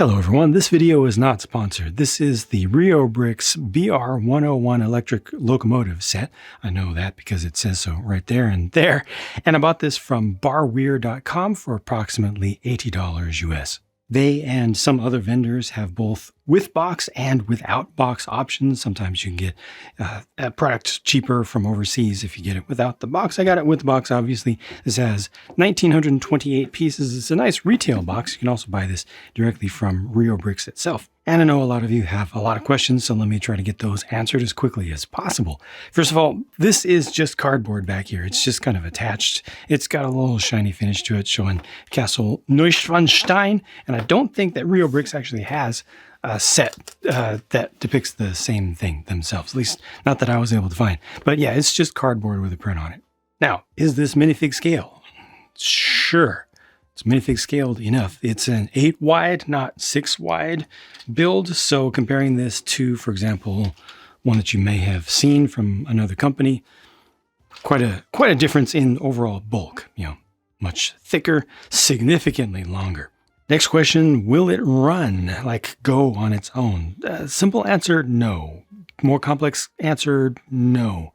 Hello everyone, this video is not sponsored. This is the Reobrix BR-101 electric locomotive set. I know that because it says so right there and there. And I bought this from barweir.com for approximately $80 US. They and some other vendors have both with box and without box options. Sometimes you can get a product cheaper from overseas if you get it without the box. I got it with the box, obviously. This has 1,928 pieces. It's a nice retail box. You can also buy this directly from Reobrix itself. And I know a lot of you have a lot of questions, so let me try to get those answered as quickly as possible. First of all, this is just cardboard back here. It's just kind of attached. It's got a little shiny finish to it showing Castle Neuschwanstein, and I don't think that Reobrix actually has a set that depicts the same thing themselves, at least not that I was able to find. But yeah, it's just cardboard with a print on it. Now, is this minifig scale? Sure. It's minifig scaled enough. It's an 8 wide, not 6 wide build. So comparing this to, for example, one that you may have seen from another company, quite a difference in overall bulk. You know, much thicker, significantly longer. Next question, will it run, like go on its own? Simple answer, no. More complex answer, no.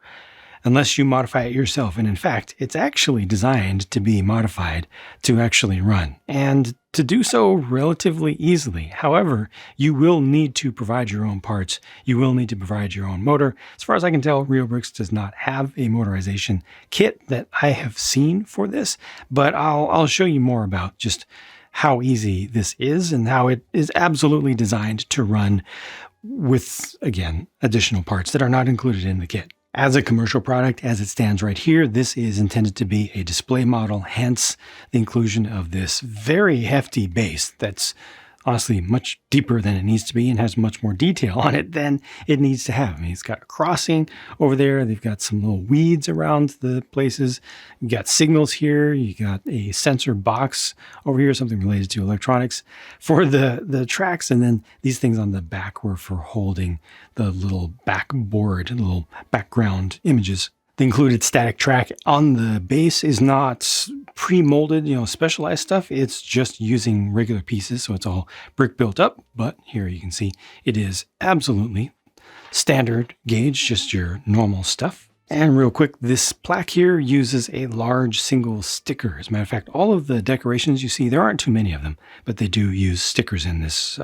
Unless you modify it yourself. And in fact, it's actually designed to be modified to actually run, and to do so relatively easily. However, you will need to provide your own parts. You will need to provide your own motor. As far as I can tell, Reobrix does not have a motorization kit that I have seen for this, but I'll show you more about just how easy this is and how it is absolutely designed to run with, again, additional parts that are not included in the kit. As a commercial product, as it stands right here, this is intended to be a display model, hence the inclusion of this very hefty base that's honestly much deeper than it needs to be and has much more detail on it than it needs to have. I mean, it's got a crossing over there. They've got some little weeds around the places. You got signals here. You got a sensor box over here, something related to electronics for the tracks. And then these things on the back were for holding the little backboard, little background images. The included static track on the base is not pre-molded, specialized stuff. It's just using regular pieces, so it's all brick built up. But here you can see it is absolutely standard gauge, just your normal stuff. And real quick, this plaque here uses a large single sticker. As a matter of fact, all of the decorations you see, there aren't too many of them, but they do use stickers in this.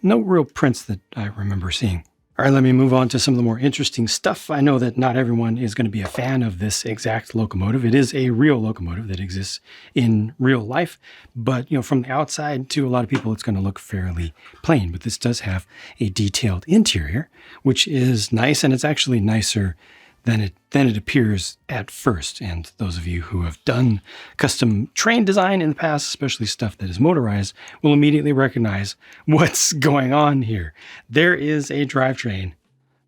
No real prints that I remember seeing. All right, let me move on to some of the more interesting stuff. I know that not everyone is going to be a fan of this exact locomotive. It is a real locomotive that exists in real life, but from the outside to a lot of people, it's going to look fairly plain. But this does have a detailed interior, which is nice, and it's actually nicer than it appears at first. And those of you who have done custom train design in the past, especially stuff that is motorized, will immediately recognize what's going on here. There is a drivetrain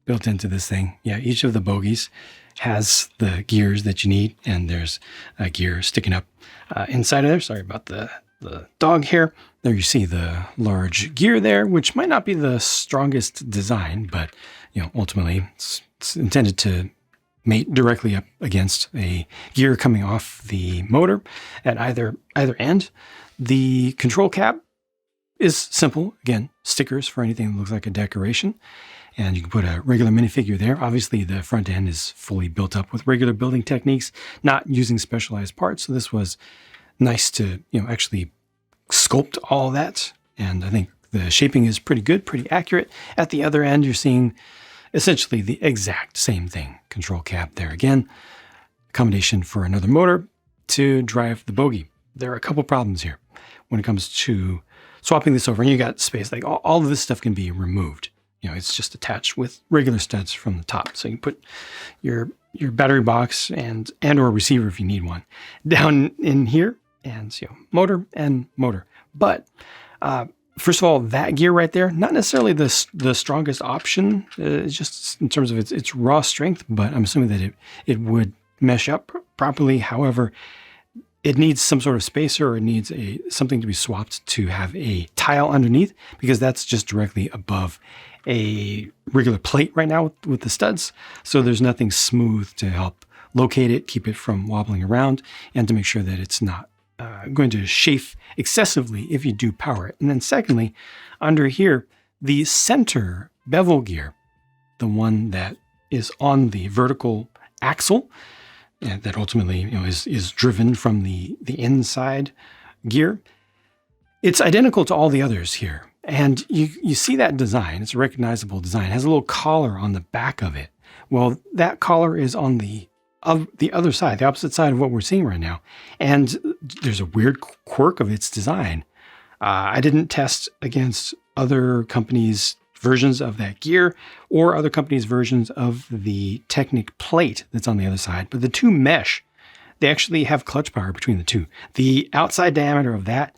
built into this thing. Yeah, each of the bogies has the gears that you need, and there's a gear sticking up inside of there. Sorry about the dog here. There you see the large gear there, which might not be the strongest design, but ultimately it's intended to mate directly up against a gear coming off the motor at either end. The control cap is simple. Again, stickers for anything that looks like a decoration. And you can put a regular minifigure there. Obviously, the front end is fully built up with regular building techniques, not using specialized parts. So this was nice to actually sculpt all that. And I think the shaping is pretty good, pretty accurate. At the other end, you're seeing essentially the exact same thing. Control cap there again. Accommodation for another motor to drive the bogie. There are a couple problems here when it comes to swapping this over. And you got space, like all of this stuff can be removed. It's just attached with regular studs from the top. So you put your battery box and or receiver if you need one down in here, and motor and motor. But first of all, that gear right there, not necessarily the strongest option, just in terms of its raw strength, but I'm assuming that it would mesh up properly. However, it needs some sort of spacer, or it needs something to be swapped to have a tile underneath, because that's just directly above a regular plate right now with the studs. So there's nothing smooth to help locate it, keep it from wobbling around, and to make sure that it's not going to chafe excessively if you do power it. And then secondly, under here, the center bevel gear, the one that is on the vertical axle, and that ultimately is driven from the inside gear, it's identical to all the others here. And you see that design, it's a recognizable design. It has a little collar on the back of it. Well, that collar is on the other side, the opposite side of what we're seeing right now. And there's a weird quirk of its design. I didn't test against other companies' versions of that gear or other companies' versions of the Technic plate that's on the other side, but the two mesh. They actually have clutch power between the two. The outside diameter of that,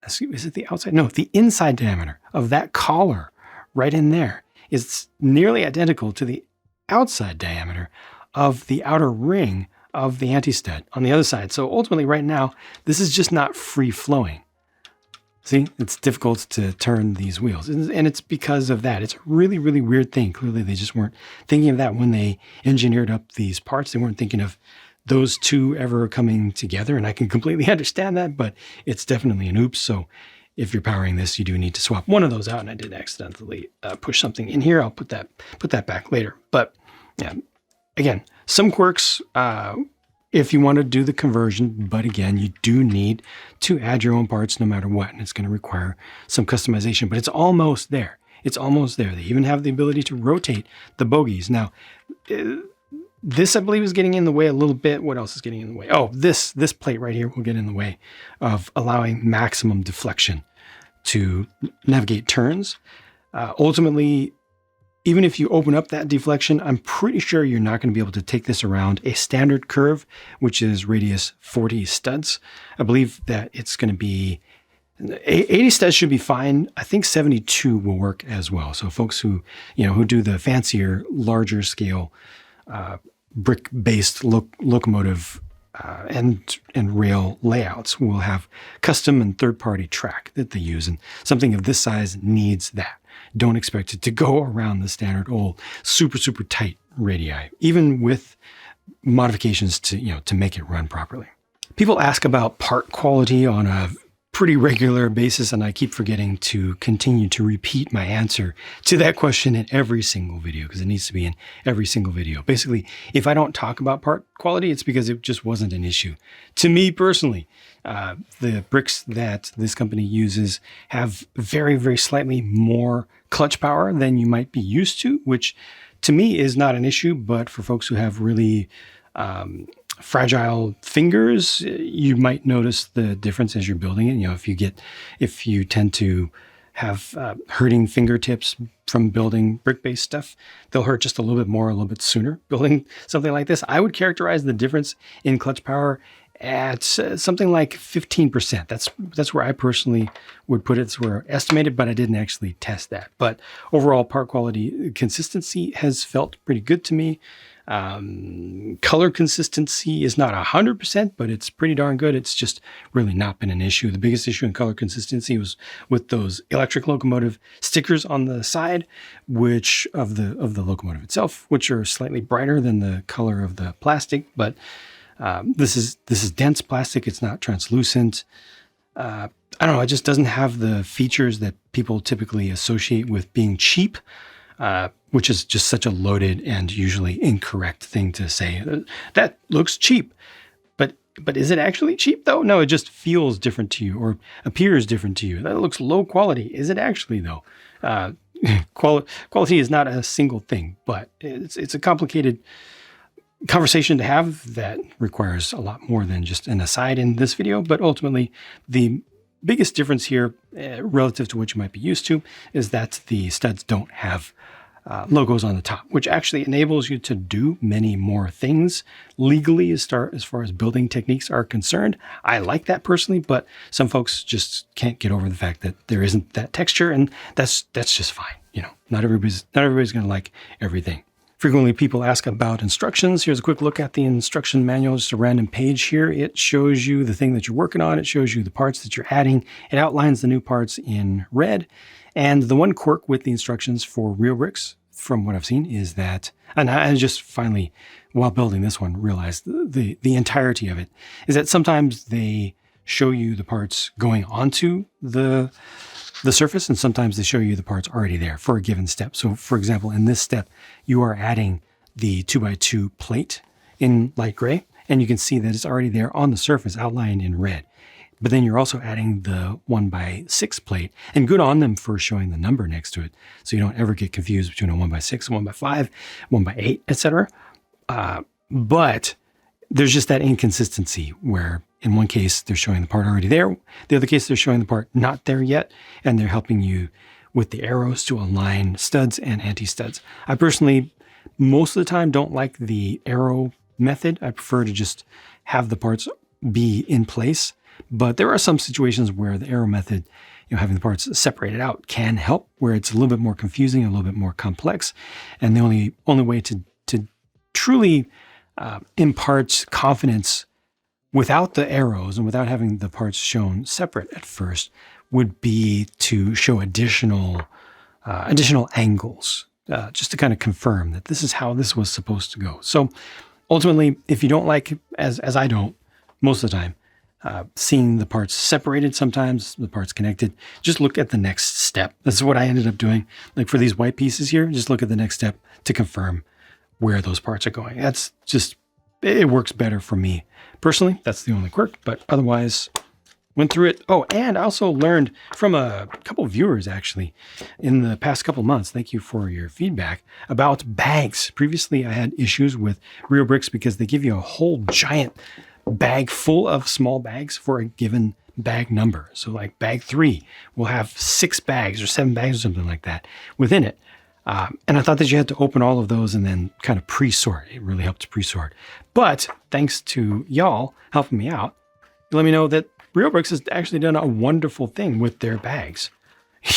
is it the outside? No, the inside diameter of that collar right in there is nearly identical to the outside diameter of the outer ring of the anti-stud on the other side. So ultimately right now, this is just not free flowing. See, it's difficult to turn these wheels. And it's because of that. It's a really, really weird thing. Clearly they just weren't thinking of that when they engineered up these parts. They weren't thinking of those two ever coming together. And I can completely understand that, but it's definitely an oops. So if you're powering this, you do need to swap one of those out. And I did accidentally push something in here. I'll put that back later. But yeah, again, some quirks if you want to do the conversion, but again, you do need to add your own parts no matter what. And it's going to require some customization, but it's almost there. It's almost there. They even have the ability to rotate the bogies. Now, this, I believe, is getting in the way a little bit. What else is getting in the way? Oh, this plate right here will get in the way of allowing maximum deflection to navigate turns. Ultimately, even if you open up that deflection, I'm pretty sure you're not going to be able to take this around a standard curve, which is radius 40 studs. I believe that it's going to be 80 studs should be fine. I think 72 will work as well. So folks who do the fancier, larger scale brick-based locomotive and rail layouts will have custom and third-party track that they use, and something of this size needs that. Don't expect it to go around the standard old super tight radii, even with modifications to make it run properly. People ask about part quality on a pretty regular basis, and I keep forgetting to continue to repeat my answer to that question in every single video, because it needs to be in every single video. Basically, if I don't talk about part quality, it's because it just wasn't an issue. To me personally, the bricks that this company uses have very slightly more clutch power than you might be used to, which to me is not an issue, but for folks who have really fragile fingers, you might notice the difference as you're building it. If you tend to have hurting fingertips from building brick-based stuff, they'll hurt just a little bit more, a little bit sooner building something like this. I would characterize the difference in clutch power at something like 15%. That's where I personally would put it. It's where I estimated, but I didn't actually test that. But overall, part quality consistency has felt pretty good to me. Color consistency is not 100%, but it's pretty darn good. It's just really not been an issue. The biggest issue in color consistency was with those electric locomotive stickers on the side, which of the locomotive itself, which are slightly brighter than the color of the plastic. But this is dense plastic. It's not translucent. I don't know. It just doesn't have the features that people typically associate with being cheap. Which is just such a loaded and usually incorrect thing to say. That looks cheap, but is it actually cheap though? No, it just feels different to you or appears different to you. That looks low quality. Is it actually though? Quality is not a single thing, but it's a complicated conversation to have that requires a lot more than just an aside in this video. But ultimately, the biggest difference here relative to what you might be used to is that the studs don't have logos on the top, which actually enables you to do many more things legally as far as building techniques are concerned. I like that personally, but some folks just can't get over the fact that there isn't that texture, and that's just fine. Not everybody's going to like everything. Frequently, people ask about instructions. Here's a quick look at the instruction manual, just a random page here. It shows you the thing that you're working on. It shows you the parts that you're adding. It outlines the new parts in red. And the one quirk with the instructions for Reobrix, from what I've seen, is that, and I just finally, while building this one, realized the entirety of it, is that sometimes they show you the parts going onto the surface, and sometimes they show you the parts already there for a given step. So for example, in this step, you are adding the 2x2 plate in light gray, and you can see that it's already there on the surface outlined in red. But then you're also adding the 1x6 plate, and good on them for showing the number next to it, so you don't ever get confused between a 1x6, a 1x5, 1x8, etc. But there's just that inconsistency where in one case they're showing the part already there, the other case they're showing the part not there yet, and they're helping you with the arrows to align studs and anti-studs. I personally, most of the time, don't like the arrow method. I prefer to just have the parts be in place. But there are some situations where the arrow method, having the parts separated out can help, where it's a little bit more confusing, a little bit more complex. And the only way to truly impart confidence without the arrows and without having the parts shown separate at first would be to show additional angles, just to kind of confirm that this is how this was supposed to go. So ultimately, if you don't like, as I don't most of the time, seeing the parts separated, sometimes the parts connected, just look at the next step. That's what I ended up doing. Like for these white pieces here, just look at the next step to confirm where those parts are going. That's just, it works better for me. Personally, that's the only quirk, but otherwise went through it. Oh, and I also learned from a couple of viewers actually in the past couple of months, thank you for your feedback, about bags. Previously, I had issues with Reobrix because they give you a whole giant bag full of small bags for a given bag number. So like bag 3 will have 6 bags or 7 bags or something like that within it. And I thought that you had to open all of those and then kind of pre-sort. It really helped to pre-sort. But thanks to y'all helping me out, you let me know that Reobrix has actually done a wonderful thing with their bags.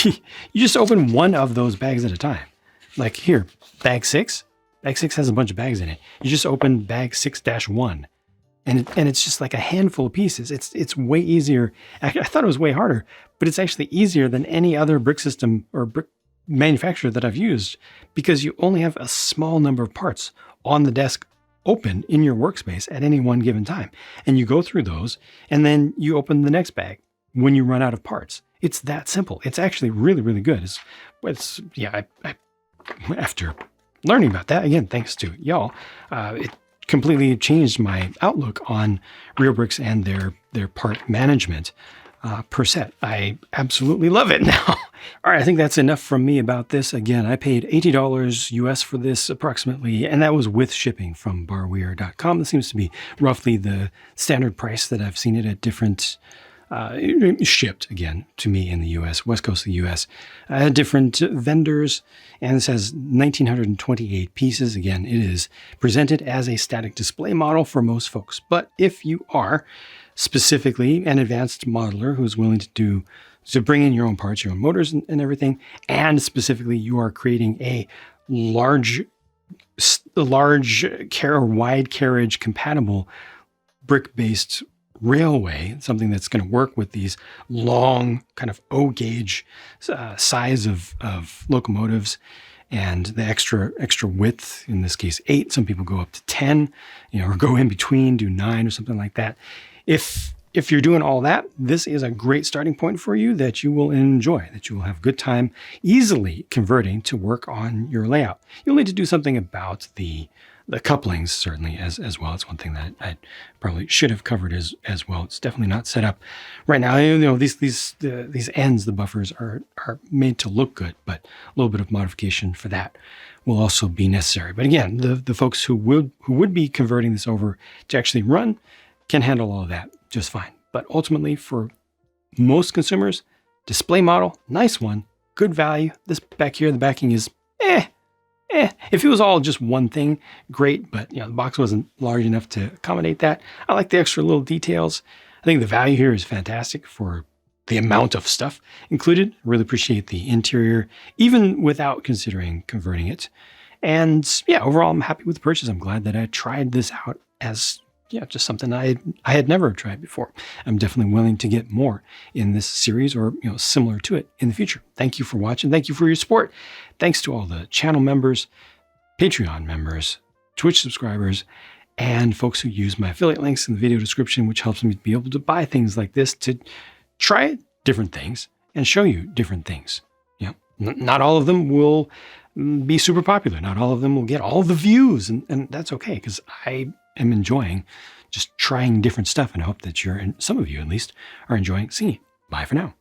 You just open one of those bags at a time. Like here, bag 6. Bag 6 has a bunch of bags in it. You just open bag 6-1. And it's just like a handful of pieces. It's way easier. I thought it was way harder, but it's actually easier than any other brick system or brick manufacturer that I've used, because you only have a small number of parts on the desk open in your workspace at any one given time. And you go through those, and then you open the next bag when you run out of parts. It's that simple. It's actually really, really good. I after learning about that, again, thanks to y'all, it completely changed my outlook on Reobrix and their part management per set. I absolutely love it now. All right, I think that's enough from me about this. Again, I paid $80 US for this approximately, and that was with shipping from barweir.com. This seems to be roughly the standard price that I've seen it at different shipped again to me in the US, west coast of the US, different vendors, and this has 1,928 pieces. Again, it is presented as a static display model for most folks, but if you are specifically an advanced modeler who's willing to bring in your own parts, your own motors and everything, and specifically you are creating a large wide carriage compatible brick-based railway, something that's going to work with these long kind of O-gauge size of locomotives and the extra width, in this case 8, some people go up to 10, or go in between, do 9 or something like that. If you're doing all that, this is a great starting point for you that you will enjoy, that you will have a good time easily converting to work on your layout. You'll need to do something about the couplings, certainly, as well. It's one thing that I probably should have covered as well. It's definitely not set up right now. These ends, the buffers are made to look good, but a little bit of modification for that will also be necessary. But again, the folks who would be converting this over to actually run can handle all of that just fine. But ultimately, for most consumers, display model, nice one, good value. This back here, the backing is If it was all just one thing, great, but the box wasn't large enough to accommodate that. I like the extra little details. I think the value here is fantastic for the amount of stuff included. Really appreciate the interior, even without considering converting it. And overall, I'm happy with the purchase. I'm glad that I tried this out as just something I had never tried before. I'm definitely willing to get more in this series or similar to it in the future. Thank you for watching. Thank you for your support. Thanks to all the channel members, Patreon members, Twitch subscribers, and folks who use my affiliate links in the video description, which helps me be able to buy things like this to try different things and show you different things. Not all of them will be super popular. Not all of them will get all the views, and that's okay, because I am enjoying just trying different stuff, and I hope that some of you at least, are enjoying seeing it. Bye for now.